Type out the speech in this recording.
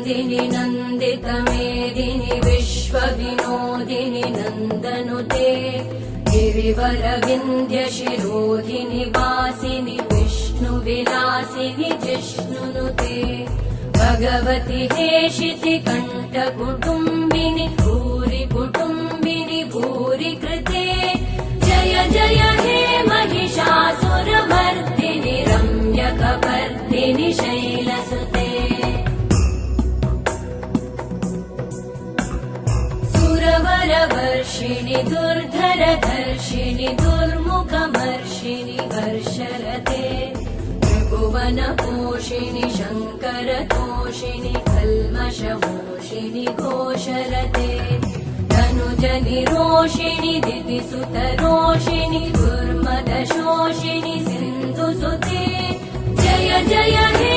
नन्दिनि नन्दितमेदिनि विश्वविनोदिनि नन्दनुते गिरिवरविन्ध्यशिरोधिनि वासिनि विष्णुविलासिनि जिष्णुनुते भगवति हेशिति कण्ठकुटुम्बिनि भूरि कुटुम्बिनि भूरि कृते जय जय हे महिषासुरमर्दिनि रम्यकपर्दिनि शैलसुते सुरवरवर्षिणि दुर्धरधर्षिणि दुर्मुखमर्षिणि वर्षरते त्रिभुवनपोषिणि शङ्करतोषिणि कल्मषमोषिणि घोषरते धनुजनिरोषिणि दितिसुतरोषिणि दुर्मदशोषिणि सिन्धुसुते जय जय हे